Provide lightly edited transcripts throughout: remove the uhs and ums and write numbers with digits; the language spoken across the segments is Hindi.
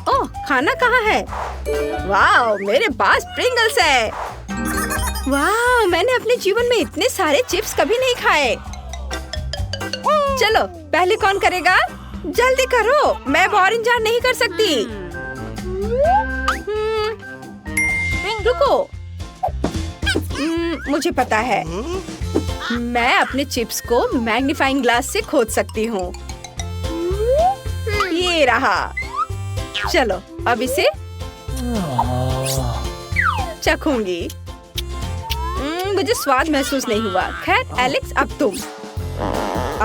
ओह, खाना कहाँ है? वाह, मेरे पास प्रिंगल्स है। वाह, मैंने अपने जीवन में इतने सारे चिप्स कभी नहीं खाए। चलो, पहले कौन करेगा? जल्दी करो, मैं अब और इंतजार नहीं कर सकती। रुको, मुझे पता है। मैं अपने चिप्स को मैग्नीफाइंग ग्लास से खोद सकती हूँ। ये रहा। चलो, अब इसे चखूंगी। मुझे स्वाद महसूस नहीं हुआ। खैर, एलेक्स, अब तुम।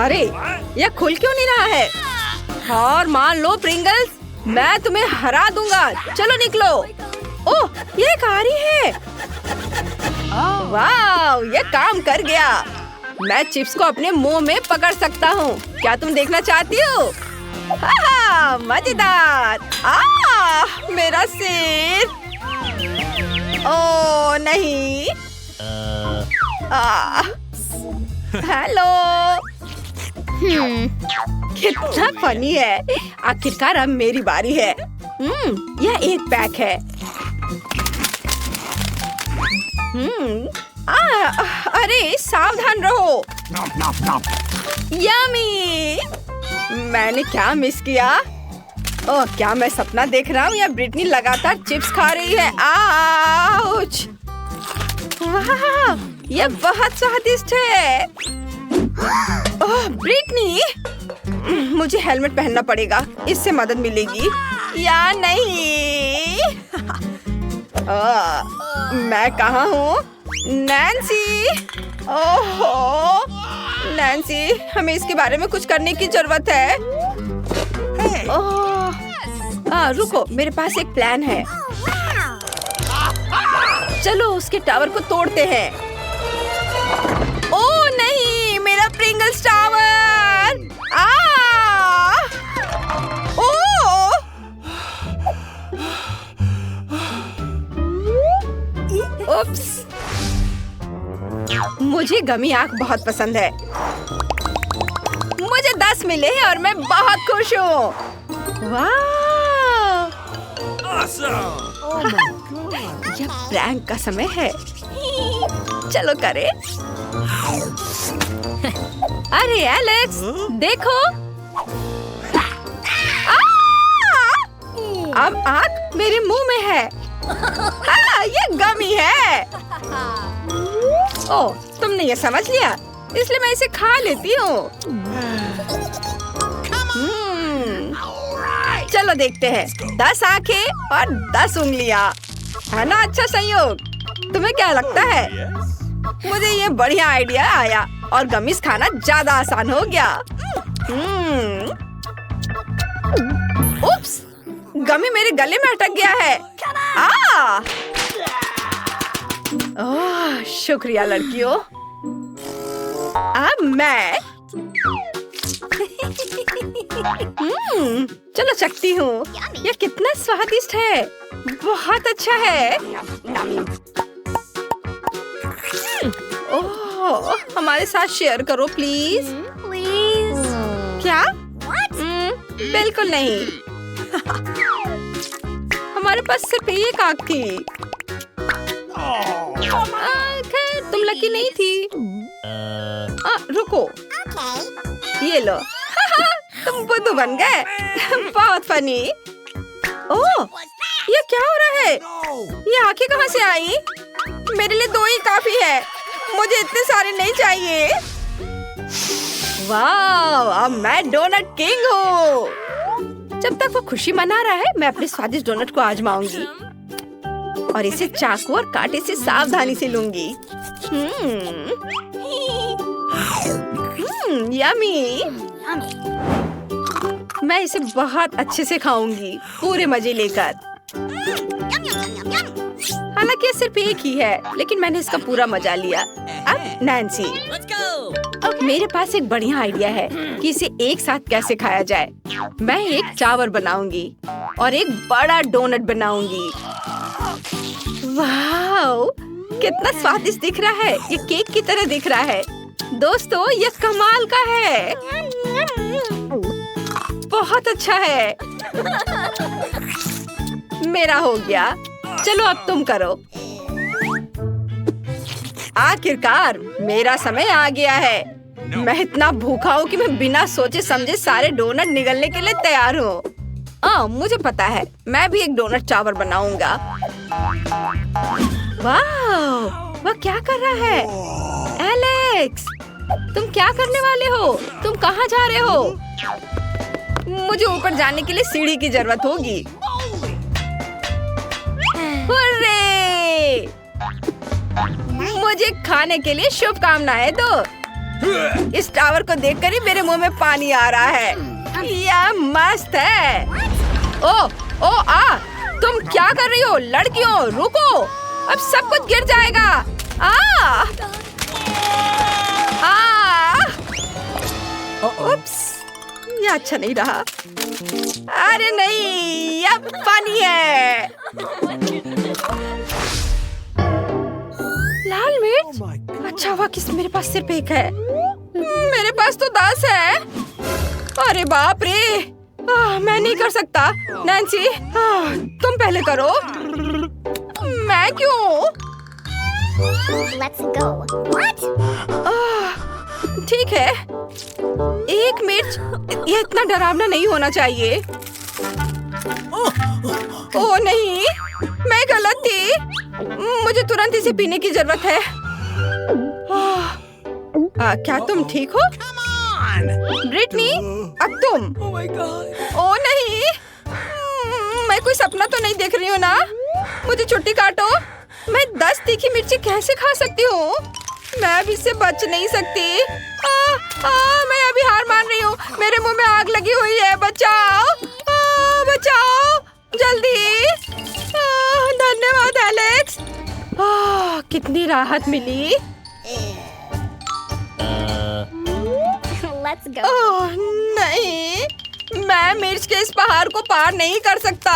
अरे, यह खुल क्यों नहीं रहा है? और मान लो प्रिंगल्स, मैं तुम्हें हरा दूंगा। चलो निकलो। ओह, ये कारी है। वाह, ये काम कर गया। मैं चिप्स को अपने मुंह में पकड़ सकता हूँ। क्या तुम देखना चाहती हो? हाँ, मजेदार। मेरा सिर। ओह नहीं। हेलो। कितना फनी है। आखिरकार अब मेरी बारी है। यह एक पैक है। अरे, सावधान रहो। यम्मी। मैंने क्या मिस किया? ओह, क्या मैं सपना देख रहा हूँ या ब्रिटनी लगातार चिप्स खा रही है? आउच! वाह, ये बहुत स्वादिष्ट है। ओह, ब्रिटनी, मुझे हेलमेट पहनना पड़ेगा। इससे मदद मिलेगी या नहीं? मैं कहाँ हूँ? नैन्सी! ओहो, नैन्सी, हमें इसके बारे में कुछ करने की जरूरत है। रुको, मेरे पास एक प्लान है। चलो, उसके टावर को तोड़ते हैं। ओह नहीं, मेरा प्रिंगल्स टावर! ओह! उप्स! मुझे गमी आंख बहुत पसंद है। मुझे 10 मिले हैं और मैं बहुत खुश हूँ। वाह! यह प्रैंक का समय है। चलो करें। अरे एलेक्स, देखो। अब आंख मेरे मुंह में है। ये गमी है। ओह, तुमने ये समझ लिया, इसलिए मैं इसे खा लेती हूँ। चलो देखते हैं। 10 आंखें और 10 उंगलियाँ, है ना? अच्छा संयोग। तुम्हें क्या लगता है? मुझे ये बढ़िया आइडिया आया और गमीज खाना ज्यादा आसान हो गया। उप्स, गमी मेरे गले में अटक गया है। ओह, शुक्रिया लड़कियों। अब मैं चलो चखती हूँ। यह कितना स्वादिष्ट है। बहुत अच्छा है। ओह, हमारे साथ शेयर करो प्लीज। क्या? बिल्कुल नहीं। हमारे पास सिर्फ एक आंख थी। खैर, तुम लकी नहीं थी। रुको, ये लो। तुम बुद्धू बन गए। बहुत फनी। ओह, ये क्या हो रहा है? ये आंखें कहाँ से आई? मेरे लिए 2 ही काफी है। मुझे इतने सारे नहीं चाहिए। वाह, अब मैं डोनट किंग हूँ। जब तक वो खुशी मना रहा है, मैं अपने स्वादिष्ट डोनट को आजमाऊंगी और इसे चाकू और कांटे से सावधानी से लूंगी। यम्मी। मैं इसे बहुत अच्छे से खाऊंगी, पूरे मजे लेकर। हालांकि ये सिर्फ एक ही है, लेकिन मैंने इसका पूरा मजा लिया। अब नैन्सी, मेरे पास एक बढ़िया आइडिया है कि इसे एक साथ कैसे खाया जाए। मैं एक टावर बनाऊंगी और एक बड़ा डोनट बनाऊंगी। वाह, कितना स्वादिष्ट दिख रहा है। ये केक की तरह दिख रहा है। दोस्तों, ये कमाल का है। बहुत अच्छा है। मेरा हो गया। चलो अब तुम करो। आखिरकार मेरा समय आ गया है। मैं इतना भूखा हूँ कि मैं बिना सोचे समझे सारे डोनट निगलने के लिए तैयार हूँ। मुझे पता है, मैं भी एक डोनट टावर बनाऊंगा। वाह, वह क्या कर रहा है? एलेक्स, तुम क्या करने वाले हो? तुम कहाँ जा रहे हो? मुझे ऊपर जाने के लिए सीढ़ी की जरूरत होगी। हुर्रे! मुझे खाने के लिए शुभकामनाएं दो। इस टावर को देखकर ही मेरे मुंह में पानी आ रहा है। यह मस्त है। तुम क्या कर रही हो? लड़कियों, रुको, अब सब कुछ गिर जाएगा। उप्स, ये अच्छा नहीं रहा। अरे नहीं, अब पानी है। लाल मिर्च? अच्छा हुआ कि मेरे पास सिर्फ एक है। मेरे पास तो 10 है। अरे बाप रे, मैं नहीं कर सकता। नैन्सी, तुम पहले करो। मैं क्यों? Let's go. What? ठीक है। एक मिर्च, ये इतना डरावना नहीं होना चाहिए। ओह नहीं, मैं गलत थी। मुझे तुरंत इसे पीने की जरूरत है। क्या तुम ठीक हो? ब्रिटनी, अब तुम। ओह नहीं, मैं कोई सपना तो नहीं देख रही हूँ ना? मुझे छुट्टी काटो। मैं 10 तीखी मिर्ची कैसे खा सकती हूँ? मैं अब इससे बच नहीं सकती। मैं अभी हार मान रही हूँ। मेरे मुंह में आग लगी हुई है। बचाओ, बचाओ, जल्दी। धन्यवाद एलेक्स। कितनी राहत मिली। Let's go. नहीं, मैं मिर्च के इस पहाड़ को पार नहीं कर सकता।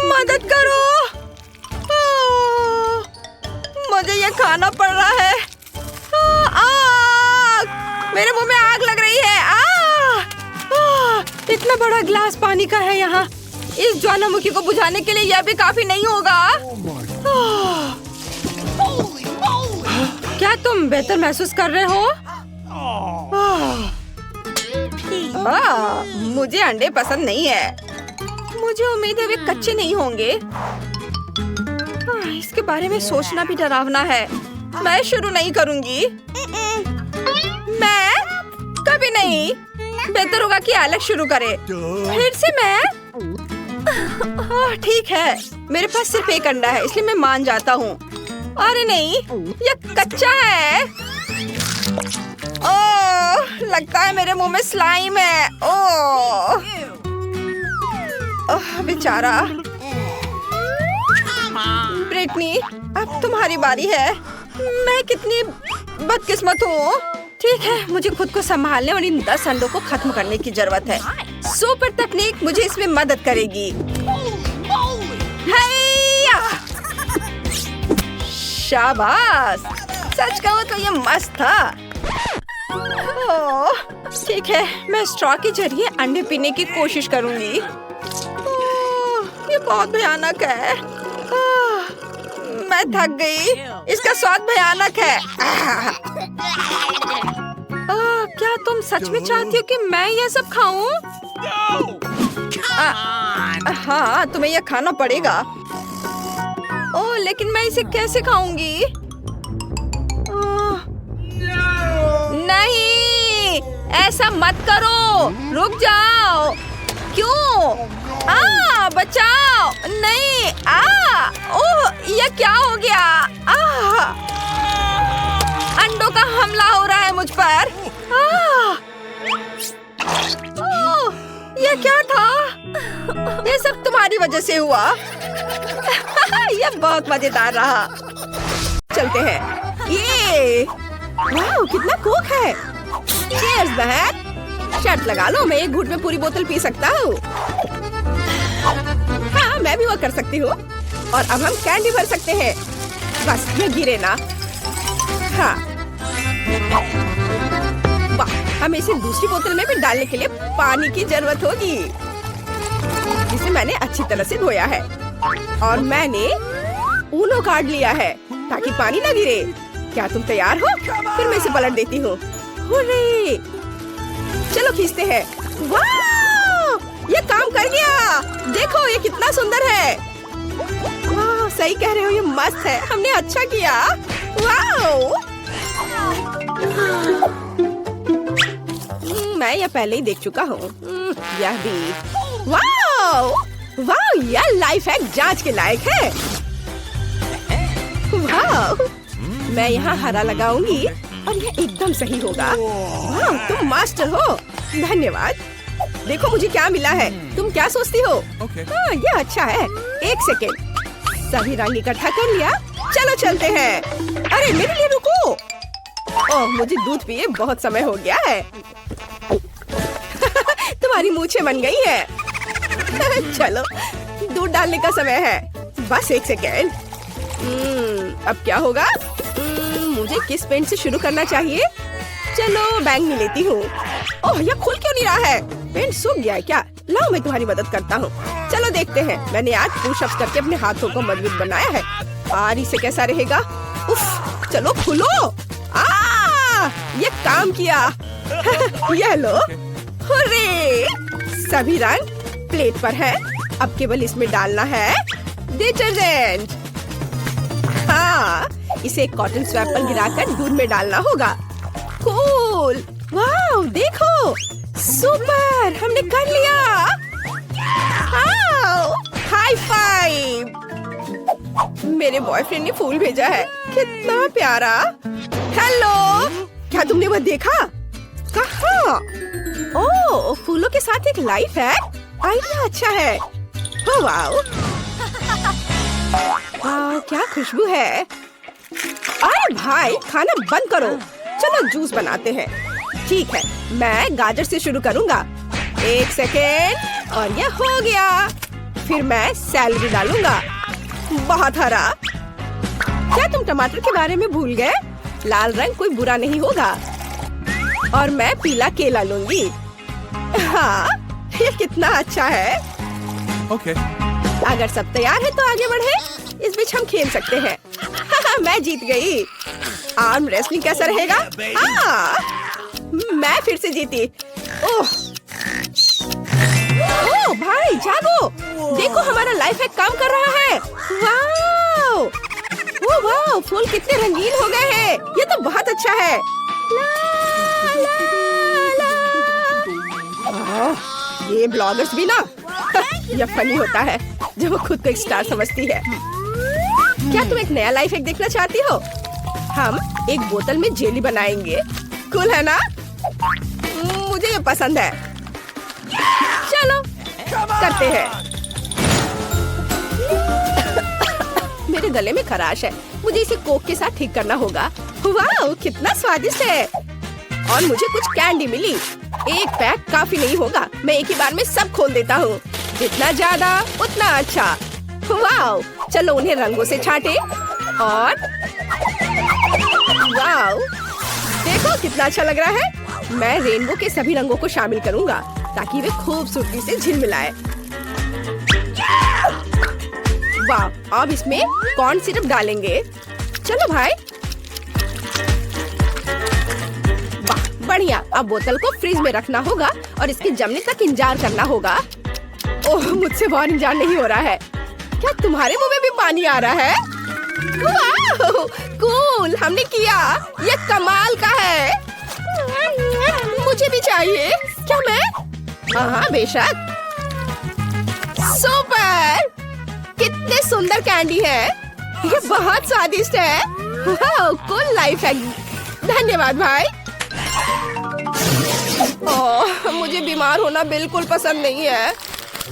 मदद करो। मुझे ये खाना पड़ रहा है। आग! मेरे मुंह में आग लग रही है। इतना बड़ा गिलास पानी का है यहाँ। इस ज्वालामुखी को बुझाने के लिए यह भी काफी नहीं होगा। क्या तुम बेहतर महसूस कर रहे हो? मुझे अंडे पसंद नहीं है। मुझे उम्मीद है वे कच्चे नहीं होंगे। इसके बारे में सोचना भी डरावना है। मैं शुरू नहीं करूंगी। मैं कभी नहीं। बेहतर होगा कि एलेक्स शुरू करे। फिर से मैं? ठीक है, मेरे पास सिर्फ एक अंडा है, इसलिए मैं मान जाता हूँ। अरे नहीं, यह कच्चा है। ओह, लगता है मेरे मुंह में स्लाइम है। ओह, बेचारा। ब्रिटनी, अब तुम्हारी बारी है। मैं कितनी बदकिस्मत हूँ। ठीक है, मुझे खुद को संभालने और इन 10 अंडों को खत्म करने की जरूरत है। सुपर तकनीक मुझे इसमें मदद करेगी। शाबाश, सच कहूँ तो ये मस्त था। ठीक है, मैं स्ट्रॉ के जरिए अंडे पीने की कोशिश करूंगी। ये बहुत भयानक है। मैं थक गई। इसका स्वाद भयानक है। क्या तुम सच में चाहती हो कि मैं ये सब खाऊं? हाँ, तुम्हें यह खाना पड़ेगा। ओह, लेकिन मैं इसे कैसे खाऊंगी? नहीं, ऐसा मत करो। रुक जाओ। क्यों? बचाओ। नहीं। ओह, ये क्या हो गया? अंडों का हमला हो रहा है मुझ पर। ओह, ये क्या था? ये सब तुम्हारी वजह से हुआ। ये बहुत मजेदार रहा। चलते हैं। ये वाह, कितना कोक है। चीयर्स बहन। शर्त लगा लो, मैं एक घूंट में पूरी बोतल पी सकता हूँ। हाँ, मैं भी वो कर सकती हूँ। और अब हम कैंडी भर सकते हैं। बस ये गिरे ना। हाँ, वाह, हमें इसे दूसरी बोतल में भी डालने के लिए पानी की जरूरत होगी, जिसे मैंने अच्छी तरह से धोया है। और मैंने ऊनो काट लिया है ताकि पानी न गिरे। क्या तुम तैयार हो? फिर मैं इसे पलट देती हूँ। हुर्रे! चलो खींचते हैं। वाह! ये काम कर गया। देखो ये कितना सुंदर है। वाह, सही कह रहे हो, ये मस्त है। हमने अच्छा किया। वाह! मैं यह पहले ही देख चुका हूँ। यह भी। वाह! वाह, यह लाइफ हैक जांच के लायक है। वाह! मैं यहाँ हरा लगाऊंगी और यह एकदम सही होगा। वाह, तुम मास्टर हो। धन्यवाद। देखो मुझे क्या मिला है। तुम क्या सोचती हो? हाँ, यह अच्छा है। एक सेकेंड, सभी रंग इकट्ठा कर लिया। चलो चलते हैं। अरे मेरे लिए रुको। ओह, मुझे दूध पिए बहुत समय हो गया है। तुम्हारी मूछें बन गई है। चलो दूध डालने का समय है। बस एक सेकेंड। अब क्या होगा? मुझे किस पेंट से शुरू करना चाहिए? चलो बैंगनी में लेती हूँ। ओह, यह खुल क्यों नहीं रहा है? पेंट सूख गया है क्या? लाओ मैं तुम्हारी मदद करता हूँ। चलो देखते हैं। मैंने आज पुशअप्स करके अपने हाथों को मजबूत बनाया है। और इसे कैसा रहेगा? उफ, चलो खुलो। ये काम किया। यह लो। हुर्रे! सभी रंग प्लेट पर है। अब केवल इसमें डालना है डिटर्जेंट। हाँ, इसे एक कॉटन स्वैप पर गिराकर दूध में डालना होगा। कूल! वाह, देखो, सुपर! हमने कर लिया। High five! मेरे बॉयफ्रेंड ने फूल भेजा है। कितना प्यारा। हेलो, क्या तुमने वह देखा? कहाँ? ओह, फूलों के साथ एक लाइफ है। आइडिया अच्छा है। Oh wow! वाह, क्या खुशबू है। अरे भाई, खाना बंद करो। चलो जूस बनाते हैं। ठीक है, मैं गाजर से शुरू करूँगा। एक सेकेंड, और यह हो गया। फिर मैं सैलरी डालूंगा। बहुत हरा। क्या तुम टमाटर के बारे में भूल गए? लाल रंग कोई बुरा नहीं होगा। और मैं पीला केला लूंगी। हाँ, ये कितना अच्छा है। Okay. अगर सब तैयार है तो आगे बढ़े। इस बीच हम खेल सकते हैं। मैं जीत गई। आर्म रेसलिंग कैसा रहेगा? हाँ, मैं फिर से जीती। ओह भाई, जागो। देखो हमारा लाइफ हैक काम कर रहा है। वाओ! ओह वाओ, फूल कितने रंगीन हो गए हैं। ये तो बहुत अच्छा है। ला, ला, ला। ये ब्लॉगर्स भी ना यह फनी होता है जब वो खुद को एक स्टार समझती है। क्या तुम एक नया लाइफ हैक देखना चाहती हो? हम एक बोतल में जेली बनाएंगे। कूल है ना? मुझे ये पसंद है। चलो करते हैं। मेरे गले में खराश है। मुझे इसे कोक के साथ ठीक करना होगा। वाह, कितना स्वादिष्ट है। और मुझे कुछ कैंडी मिली। एक पैक काफी नहीं होगा। मैं एक ही बार में सब खोल देता हूँ। जितना ज्यादा उतना अच्छा। वाह, चलो उन्हें रंगों से छांटे। और वाह, देखो कितना अच्छा लग रहा है। मैं रेनबो के सभी रंगों को शामिल करूँगा ताकि वे खूबसूरती से झिलमिलाए। वाह, अब इसमें कॉर्न सिरप डालेंगे। चलो भाई। वाह, बढ़िया। अब बोतल को फ्रिज में रखना होगा और इसके जमने तक इंतजार करना होगा। ओह, मुझसे बहुत इंतजार नहीं हो रहा है। क्या तुम्हारे मुंह में भी पानी आ रहा है? वाह, कूल, हमने किया। ये कमाल का है। मुझे भी चाहिए। क्या मैं? हाँ बेशक। सुपर! कितने सुंदर कैंडी है। ये बहुत स्वादिष्ट है। वाह, कूल लाइफ है। धन्यवाद भाई। ओह, मुझे बीमार होना बिल्कुल पसंद नहीं है।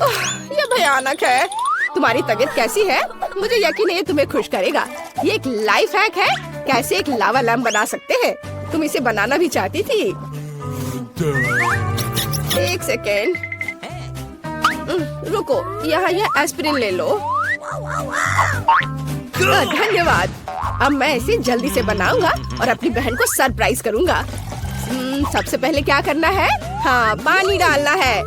ओह, ये भयानक है। तुम्हारी तबीयत कैसी है? मुझे यकीन है ये तुम्हें खुश करेगा। ये एक लाइफ हैक है। कैसे एक लावा लैम्प बना सकते हैं। तुम इसे बनाना भी चाहती थी। एक सेकेंड। रुको, यहाँ यह एस्पिरिन ले लो। धन्यवाद। अब मैं इसे जल्दी से बनाऊंगा और अपनी बहन को सरप्राइज करूंगा। सबसे पहले क्या करना है? हाँ, पानी डालना है,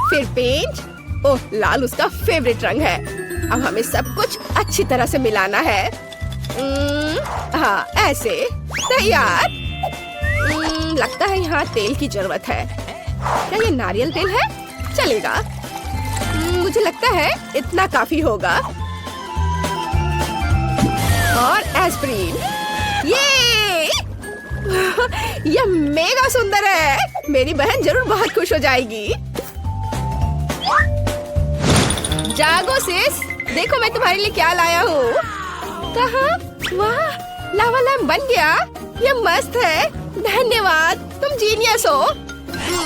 फिर पेंट। ओह, लाल उसका फेवरेट रंग है। अब हमें सब कुछ अच्छी तरह से मिलाना है। हाँ, ऐसे तैयार। लगता है यहाँ तेल की जरूरत है। क्या ये नारियल तेल है? चलेगा। मुझे लगता है इतना काफी होगा। और एस्प्रिन। ये यह मेगा सुंदर है। मेरी बहन जरूर बहुत खुश हो जाएगी। जागो सिस, देखो मैं तुम्हारे लिए क्या लाया हूँ। कहाँ? वाह, लावा लैम्प बन गया। यह मस्त है। धन्यवाद, तुम जीनियस हो।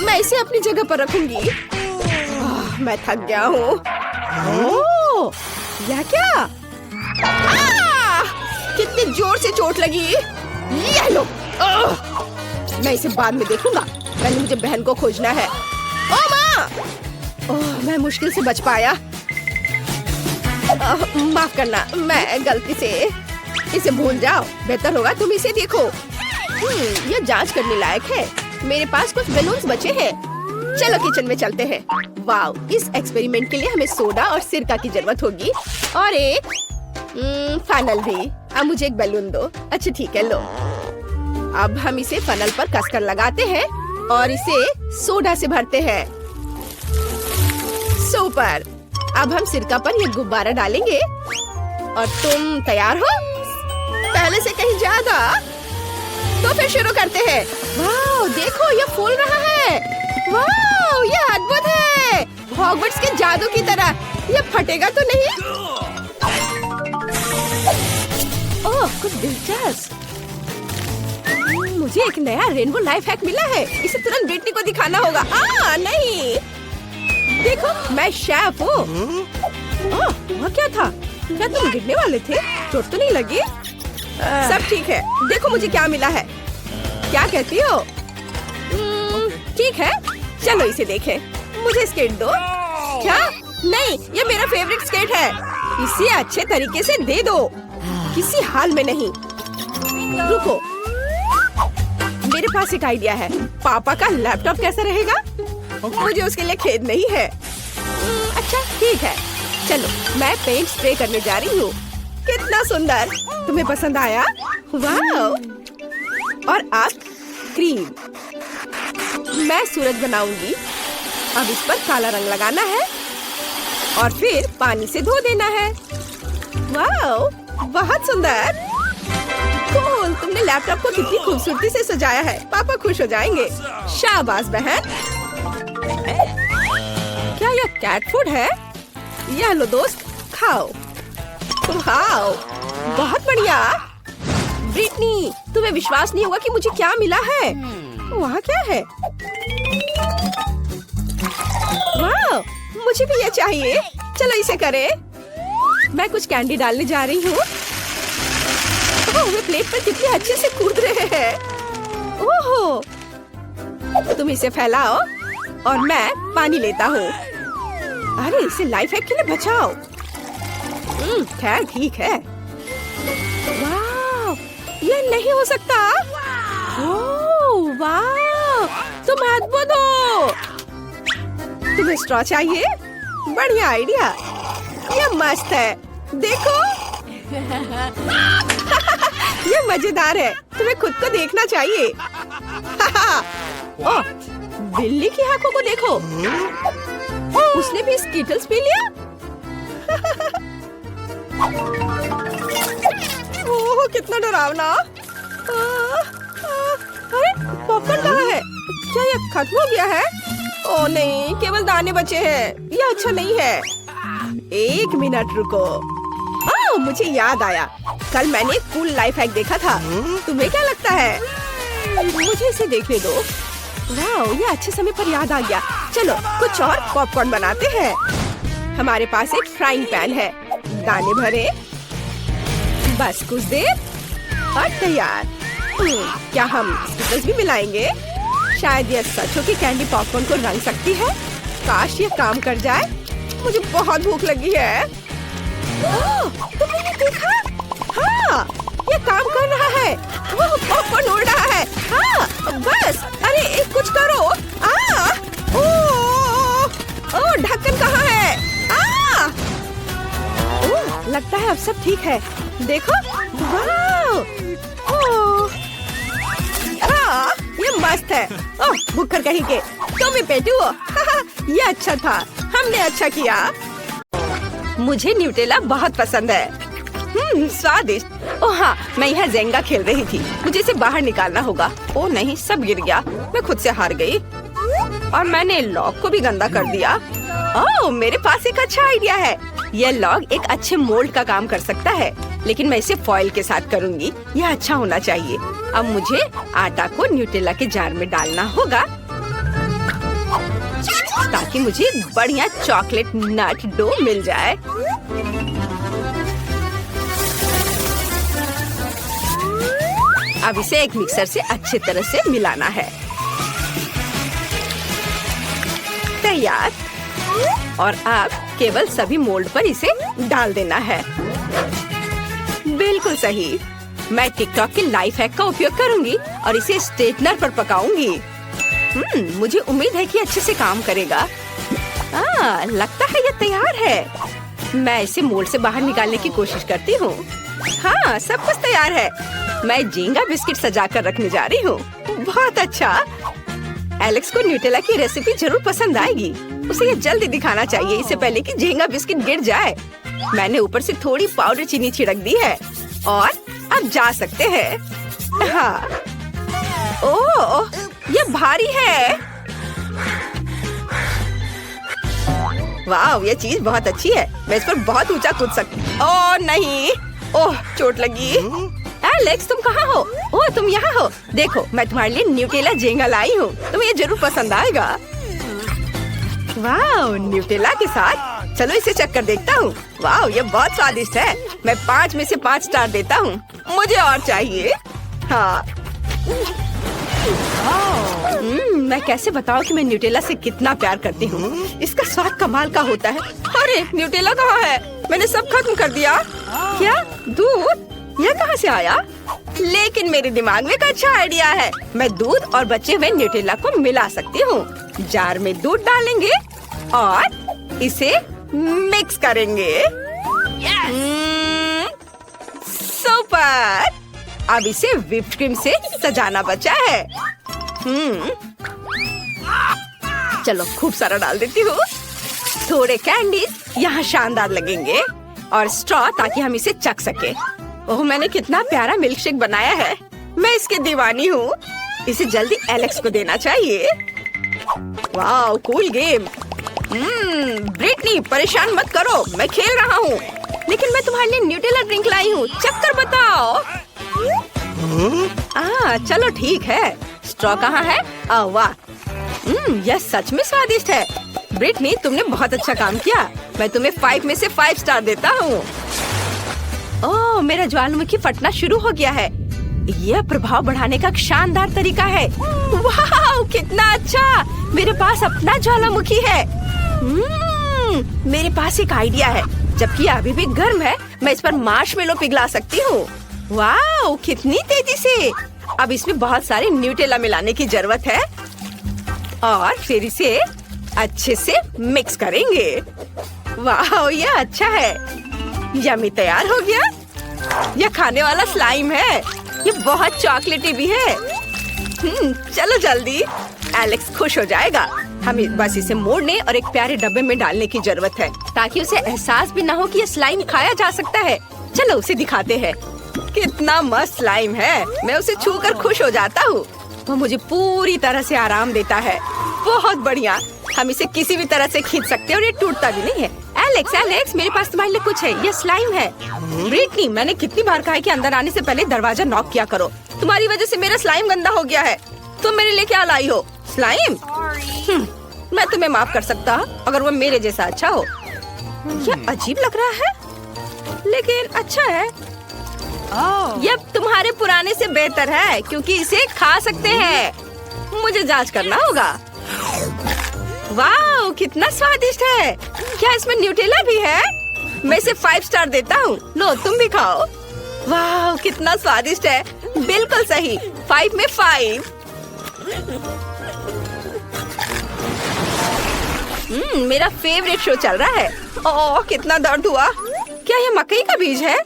मैं इसे अपनी जगह पर रखूंगी। मैं थक गया हूँ। ओह, यह क्या? कितनी जोर से चोट लगी। ये लो। मैं इसे बाद में देखूंगा। पहले मुझे बहन को खोजना है। ओ माँ! ओह, मैं मुश्किल से बच पाया। माफ करना, मैं गलती से। इसे भूल जाओ, बेहतर होगा तुम इसे देखो। यह जांच करने लायक है। मेरे पास कुछ बैलून्स बचे हैं। चलो किचन में चलते हैं। वाओ, इस एक्सपेरिमेंट के लिए हमें सोडा और सिरका की जरूरत होगी और एक फनल भी। अब मुझे एक बैलून दो। अच्छा ठीक है, लो। अब हम इसे फनल पर कसकर लगाते हैं और इसे सोडा से भरते हैं। सुपर। अब हम सिरका पर ये गुब्बारा डालेंगे और तुम तैयार हो? पहले से कहीं ज्यादा। तो फिर शुरू करते हैं। वाह, देखो ये फूल रहा है। वाह, ये अद्भुत है। हॉगवर्ट्स के जादू की तरह। ये फटेगा तो नहीं? ओह, कुछ दिलचस्प। मुझे एक नया रेनबो लाइफ हैक मिला है। इसे तुरंत ब्रिटनी को दिखाना होगा। नहीं, देखो मैं शेफ हूँ। वह क्या था? क्या तुम गिरने वाले थे? चोट तो नहीं लगी? सब ठीक है। देखो मुझे क्या मिला है। क्या कहती हो? ठीक है, चलो इसे देखें। मुझे स्केट दो। क्या? नहीं, ये मेरा फेवरेट स्केट है। इसे अच्छे तरीके से दे दो। किसी हाल में नहीं। रुको, मेरे पास एक आइडिया है। पापा का लैपटॉप कैसा रहेगा? मुझे उसके लिए खेद नहीं है। अच्छा ठीक है, चलो मैं पेंट स्प्रे करने जा रही हूँ। कितना सुंदर। तुम्हें पसंद आया? वाह। और अब क्रीम। मैं सूरज बनाऊंगी। अब इस पर काला रंग लगाना है और फिर पानी से धो देना है। वाह, बहुत सुंदर। कूल, तुमने लैपटॉप को कितनी खूबसूरती से सजाया है। पापा खुश हो जाएंगे। शाबाश बहन। क्या यह कैट फूड है? यह लो दोस्त, खाओ। वाओ, बहुत बढ़िया। ब्रिटनी, तुम्हें विश्वास नहीं होगा कि मुझे क्या मिला है। वहाँ क्या है? वाह, मुझे भी ये चाहिए। चलो इसे करें। मैं कुछ कैंडी डालने जा रही हूँ। वे प्लेट पर कितने अच्छे से कूद रहे हैं। ओहो, तुम इसे फैलाओ और मैं पानी लेता हूँ। अरे इसे लाइफ हैक के लिए बचाओ। खैर ठीक है। वाह, ये नहीं हो सकता। ओह वाह, तुम अद्भुत हो। तुम्हें स्ट्रॉ चाहिए? बढ़िया आइडिया। ये मस्त है, देखो। ये मजेदार है। तुम्हें खुद को देखना चाहिए। ओह, बिल्ली की आंखों को देखो। उसने भी स्किटल्स पी लिया। ओह, कितना डरावना। अरे पॉपकॉर्न कहाँ है? क्या ये खत्म हो गया है? ओह नहीं, केवल दाने बचे हैं। ये अच्छा नहीं है। एक मिनट रुको। मुझे याद आया, कल मैंने एक कूल लाइफ हैक देखा था। तुम्हें क्या लगता है? मुझे इसे देखने दो। वाह, ये अच्छे समय पर याद आ गया। चलो कुछ और पॉपकॉर्न बनाते हैं। हमारे पास एक फ्राइंग पैन है। दाने भरे, बस कुछ देर और तैयार। क्या हम स्टिकर्स भी मिलाएंगे? शायद ये सच हो कि कैंडी पॉपकॉर्न को रंग सकती है। काश ये काम कर जाए। मुझे बहुत भूख लगी है। तुमने ये देखा? हाँ, ये काम कर रहा है। वो पॉपकॉर्न उड़ रहा है। हाँ, बस, अरे कुछ करो। ओ, ढक्कन कहाँ है? ओह, लगता है अब सब ठीक है। देखो, वाह, ओह, ये मस्त है। ओह, भुक्कड़ कहीं के, तुम भी पेटू हो। ये अच्छा था, हमने अच्छा किया। मुझे न्यूटेला बहुत पसंद है। स्वादिष्ट। ओह हाँ, मैं यहाँ जेंगा खेल रही थी। मुझे इसे बाहर निकालना होगा। ओह नहीं, सब गिर गया। मैं खुद से हार गई और मैंने लॉग को भी गंदा कर दिया। ओह, मेरे पास एक अच्छा आइडिया है। यह लॉग एक अच्छे मोल्ड का काम कर सकता है, लेकिन मैं इसे फॉइल के साथ करूँगी। यह अच्छा होना चाहिए। अब मुझे आटा को न्यूटेला के जार में डालना होगा ताकि मुझे बढ़िया चॉकलेट नट डो मिल जाए। अब इसे एक मिक्सर से अच्छी तरह से मिलाना है। तैयार। और अब केवल सभी मोल्ड पर इसे डाल देना है। बिल्कुल सही। मैं टिकटॉक के लाइफ हैक का उपयोग करूंगी और इसे स्ट्रेटनर पर पकाऊंगी। मुझे उम्मीद है कि अच्छे से काम करेगा। लगता है ये तैयार है। मैं इसे मोल्ड से बाहर निकालने की कोशिश करती हूँ। हाँ, सब कुछ तैयार है। मैं जेंगा बिस्किट सजा कर रखने जा रही हूँ। बहुत अच्छा। एलेक्स को न्यूटेला की रेसिपी जरूर पसंद आएगी। उसे ये जल्दी दिखाना चाहिए, इससे पहले कि जेंगा बिस्किट गिर जाए। मैंने ऊपर से थोड़ी पाउडर चीनी छिड़क दी है और अब जा सकते हैं। हाँ। ओह, ये भारी है। वाह, ये चीज बहुत अच्छी है। मैं इस पर बहुत ऊंचा कूद सकती। ओह नहीं, ओह चोट लगी। एलेक्स, तुम कहाँ हो? ओह, तुम यहाँ हो। देखो, मैं तुम्हारे लिए न्यूटेला जेंगा लाई हूँ। तुम्हें ये जरूर पसंद आएगा। वाह, न्यूटेला के साथ। चलो इसे चख कर देखता हूँ। वाह, ये बहुत स्वादिष्ट है। मैं 5 में से 5 स्टार देता हूँ। मुझे और चाहिए। हाँ। मैं कैसे बताऊँ कि मैं न्यूटेला से कितना प्यार करती हूँ। इसका स्वाद कमाल का होता है। अरे, न्यूटेला कहाँ है? मैंने सब खत्म कर दिया। क्या? दूध? यह कहाँ से आया? लेकिन मेरे दिमाग में एक अच्छा आइडिया है। मैं दूध और बचे हुए न्यूटेला को मिला सकती हूँ। जार में दूध डालेंगे और इसे मिक्स करेंगे। सुपर। अब इसे व्हिप्ड क्रीम से सजाना बचा है। चलो खूब सारा डाल देती हूँ। थोड़े कैंडीज यहाँ शानदार लगेंगे और स्ट्रॉ ताकि हम इसे चख सके। ओह, मैंने कितना प्यारा मिल्क शेक बनाया है। मैं इसकी दीवानी हूँ। इसे जल्दी एलेक्स को देना चाहिए। वाह, कूल गेम। ब्रिटनी, परेशान मत करो, मैं खेल रहा हूँ। लेकिन मैं तुम्हारे लिए न्यूटेला ड्रिंक लाई हूँ, चख कर बताओ। चलो ठीक है। स्ट्रॉ कहाँ है? वाह, यह सच में स्वादिष्ट है। ब्रिटनी, तुमने बहुत अच्छा काम किया। मैं तुम्हें 5 में से 5 स्टार देता हूँ। ओह, मेरा ज्वालामुखी फटना शुरू हो गया है। यह प्रभाव बढ़ाने का शानदार तरीका है। वाह, कितना अच्छा। मेरे पास अपना ज्वालामुखी है। मेरे पास एक आइडिया है। जबकि यह अभी भी गर्म है, मैं इस पर मार्शमेलो पिघला सकती हूँ। वाह, कितनी तेजी से। अब इसमें बहुत सारे न्यूटेला मिलाने की जरूरत है और फिर इसे अच्छे से मिक्स करेंगे। वाह, यह अच्छा है। यम्मी तैयार हो गया। यह खाने वाला स्लाइम है। ये बहुत चॉकलेटी भी है। चलो जल्दी। एलेक्स खुश हो जाएगा। हमें बस इसे मोड़ने और एक प्यारे डब्बे में डालने की जरूरत है ताकि उसे एहसास भी ना हो कि ये स्लाइम खाया जा सकता है। चलो उसे दिखाते हैं। कितना मस्त स्लाइम है। मैं उसे छूकर खुश हो जाता हूँ। वो मुझे पूरी तरह से आराम देता है। बहुत बढ़िया। हम इसे किसी भी तरह से खींच सकते हैं और ये टूटता भी नहीं है। एलेक्स, एलेक्स, मेरे पास तुम्हारे लिए कुछ है। ये स्लाइम है। ब्रिटनी, मैंने कितनी बार कहा है कि अंदर आने से पहले दरवाजा नॉक किया करो। तुम्हारी वजह से मेरा स्लाइम गंदा हो गया है। तुम मेरे लिए क्या लाई हो? स्लाइम? मैं तुम्हें माफ कर सकता अगर वो मेरे जैसा अच्छा हो। यह अजीब लग रहा है लेकिन अच्छा है। यह तुम्हारे पुराने से बेहतर है क्योंकि इसे खा सकते हैं। मुझे जांच करना होगा। वाह, कितना स्वादिष्ट है। क्या इसमें न्यूटेला भी है? मैं इसे 5 स्टार देता हूँ। लो, तुम भी खाओ। वाह कितना स्वादिष्ट है, बिल्कुल सही, 5 में 5। मेरा फेवरेट शो चल रहा है। ओह कितना दर्द हुआ। क्या ये मकई का बीज है?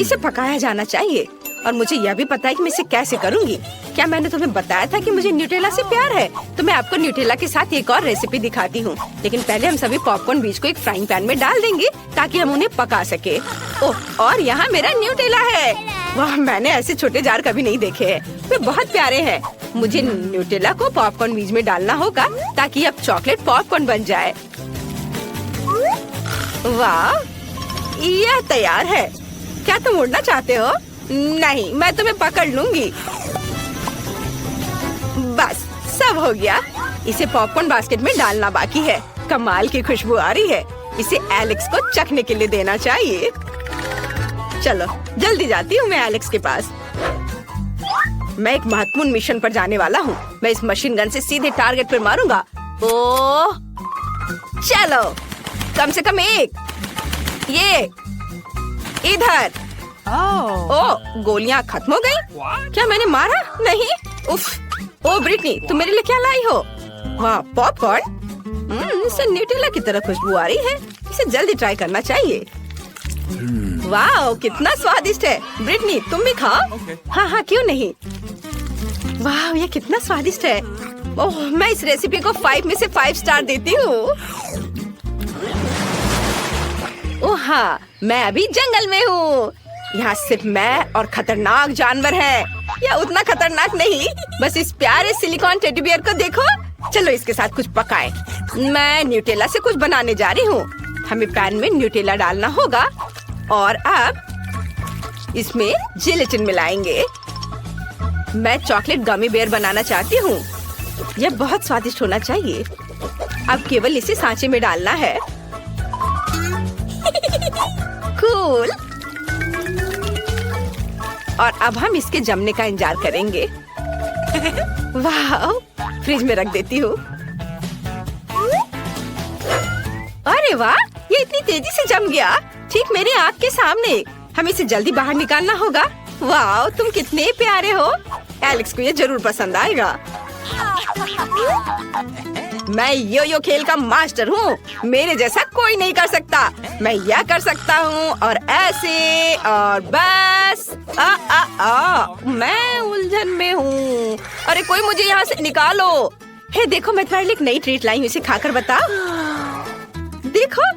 इसे पकाया जाना चाहिए और मुझे यह भी पता है कि मैं इसे कैसे करूंगी। क्या मैंने तुम्हें बताया था कि मुझे न्यूटेला से प्यार है? तो मैं आपको न्यूटेला के साथ एक और रेसिपी दिखाती हूँ, लेकिन पहले हम सभी पॉपकॉर्न बीज को एक फ्राइंग पैन में डाल देंगे ताकि हम उन्हें पका सके। ओह और यहाँ मेरा न्यूटेला है। वाह मैंने ऐसे छोटे जार कभी नहीं देखे हैं, वे बहुत प्यारे हैं। मुझे न्यूटेला को पॉपकॉर्न बीज में डालना होगा ताकि अब चॉकलेट पॉपकॉर्न बन जाए। वाह यह तैयार है। क्या तुम उड़ना चाहते हो? नहीं, मैं तुम्हें पकड़ लूंगी। बस सब हो गया। इसे पॉपकॉर्न बास्केट में डालना बाकी है। कमाल की खुशबू आ रही है। इसे एलेक्स को चखने के लिए देना चाहिए। चलो जल्दी जाती हूँ मैं एलेक्स के पास। मैं एक महत्वपूर्ण मिशन पर जाने वाला हूँ। मैं इस मशीन गन से सीधे टारगेट पर मारूंगा। ओह चलो कम से कम एक। ये इधर। ओह गोलियां खत्म हो गई। क्या मैंने मारा? नहीं। उफ। ओ ब्रिटनी तुम मेरे लिए क्या लाई हो? वाह पॉपकॉर्न। इससे न्यूटेला की तरह खुशबू आ रही है। इसे जल्दी ट्राई करना चाहिए। वाह कितना स्वादिष्ट है। ब्रिटनी तुम भी खाओ। हाँ हाँ क्यों नहीं। वाह ये कितना स्वादिष्ट है। ओह मैं इस रेसिपी को 5 में से 5 स्टार देती हूँ। ओह हाँ मैं अभी जंगल में हूँ। यहाँ सिर्फ मैं और खतरनाक जानवर हैं। या उतना खतरनाक नहीं, बस इस प्यारे सिलिकॉन टेडी बियर को देखो। चलो इसके साथ कुछ पकाएं। मैं न्यूटेला से कुछ बनाने जा रही हूँ। हमें पैन में न्यूटेला डालना होगा और अब इसमें जेलेटिन मिलाएंगे। मैं चॉकलेट गमी बेयर बनाना चाहती हूँ। यह बहुत स्वादिष्ट होना चाहिए। अब केवल इसे सांचे में डालना है। कूल। और अब हम इसके जमने का इंतजार करेंगे। वाह फ्रिज में रख देती हूँ। अरे वाह ये इतनी तेजी से जम गया, ठीक मेरे आँख के सामने। हमें इसे जल्दी बाहर निकालना होगा। वाह तुम कितने प्यारे हो। एलेक्स को ये जरूर पसंद आएगा। मैं यो यो खेल का मास्टर हूँ। मेरे जैसा कोई नहीं कर सकता। मैं यह कर सकता हूँ और ऐसे और बस। मैं उलझन में हूँ। अरे कोई मुझे यहाँ से निकालो। हे देखो मैं तुम्हारे लिए एक नई ट्रीट लाई हूँ, इसे खाकर बता। देखो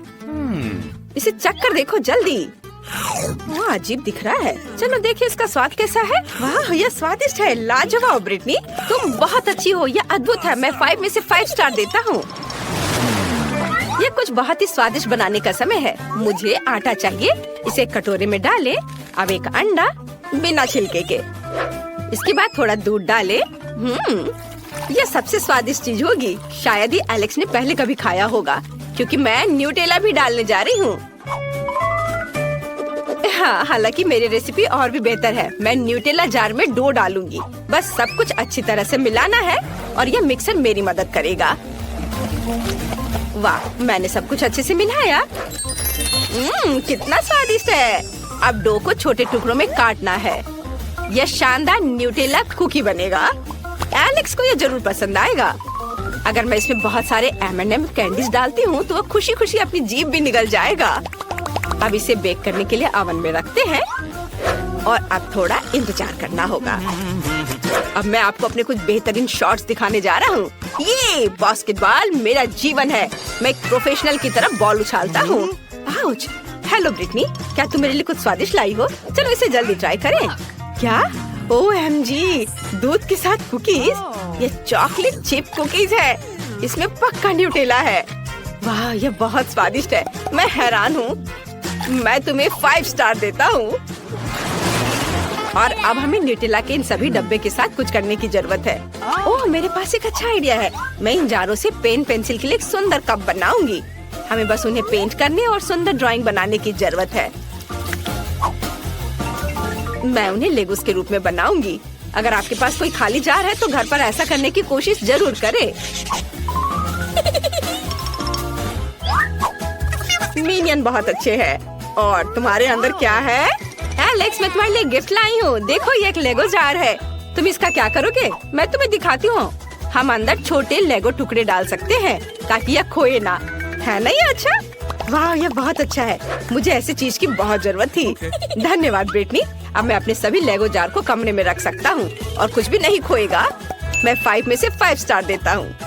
इसे चख कर देखो जल्दी। वाह अजीब दिख रहा है। चलो देखिए इसका स्वाद कैसा है। वाह यह स्वादिष्ट है। लाजवाब ब्रिटनी तुम बहुत अच्छी हो। यह अद्भुत है। मैं 5 में से 5 स्टार देता हूँ। यह कुछ बहुत ही स्वादिष्ट बनाने का समय है। मुझे आटा चाहिए। इसे कटोरे में डालें। अब एक अंडा बिना छिलके के। इसके बाद थोड़ा दूध डालें। यह सबसे स्वादिष्ट चीज होगी। शायद ही एलेक्स ने पहले कभी खाया होगा, क्योंकि मैं न्यूटेला भी डालने जा रही हूँ। हाँ हालांकि मेरी रेसिपी और भी बेहतर है। मैं न्यूटेला जार में डो डालूंगी। बस सब कुछ अच्छी तरह से मिलाना है और यह मिक्सर मेरी मदद करेगा। वाह मैंने सब कुछ अच्छे से मिलाया। कितना स्वादिष्ट है। अब डो को छोटे टुकड़ों में काटना है। यह शानदार न्यूटेला कुकी बनेगा। एलेक्स को यह जरूर पसंद आएगा। अगर मैं इसमें बहुत सारे M&M कैंडीज डालती हूँ तो वह खुशी खुशी अपनी जीभ भी निगल जाएगा। अब इसे बेक करने के लिए ओवन में रखते हैं और अब थोड़ा इंतजार करना होगा। अब मैं आपको अपने कुछ बेहतरीन शॉट्स दिखाने जा रहा हूँ। ये बास्केटबॉल मेरा जीवन है। मैं एक प्रोफेशनल की तरह बॉल उछालता हूँ। आउच। हेलो ब्रिटनी क्या तुम मेरे लिए कुछ स्वादिष्ट लाई हो? चलो इसे जल्दी ट्राई करें। क्या? OMG दूध के साथ कुकीज। ये चॉकलेट चिप कुकीज है। इसमें पक्का न्यूटेला है। वाह ये बहुत स्वादिष्ट है। मैं हैरान हूँ। मैं तुम्हें 5 स्टार देता हूँ। और अब हमें न्यूटेला के इन सभी डब्बे के साथ कुछ करने की जरूरत है। ओह मेरे पास एक अच्छा आइडिया है। मैं इन जारों से पेन पेंसिल के लिए एक सुंदर कप बनाऊंगी। हमें बस उन्हें पेंट करने और सुंदर ड्राइंग बनाने की जरूरत है। मैं उन्हें लेगोस के रूप में बनाऊंगी। अगर आपके पास कोई खाली जार है तो घर पर ऐसा करने की कोशिश जरूर करें। मिनियन बहुत अच्छे हैं। और तुम्हारे अंदर क्या है? एलेक्स, मैं तुम्हारे लिए गिफ्ट लाई हूँ। देखो ये एक लेगो जार है। तुम इसका क्या करोगे? मैं तुम्हें दिखाती हूँ। हम अंदर छोटे लेगो टुकड़े डाल सकते हैं ताकि यह खोए ना। है ना ये अच्छा? वाह, ये बहुत अच्छा है। मुझे ऐसी चीज की बहुत जरूरत थी। धन्यवाद ब्रिटनी। अब मैं अपने सभी लेगो जार को कमरे में रख सकता हूँ और कुछ भी नहीं खोएगा। मैं 5 में से 5 स्टार देता हूँ।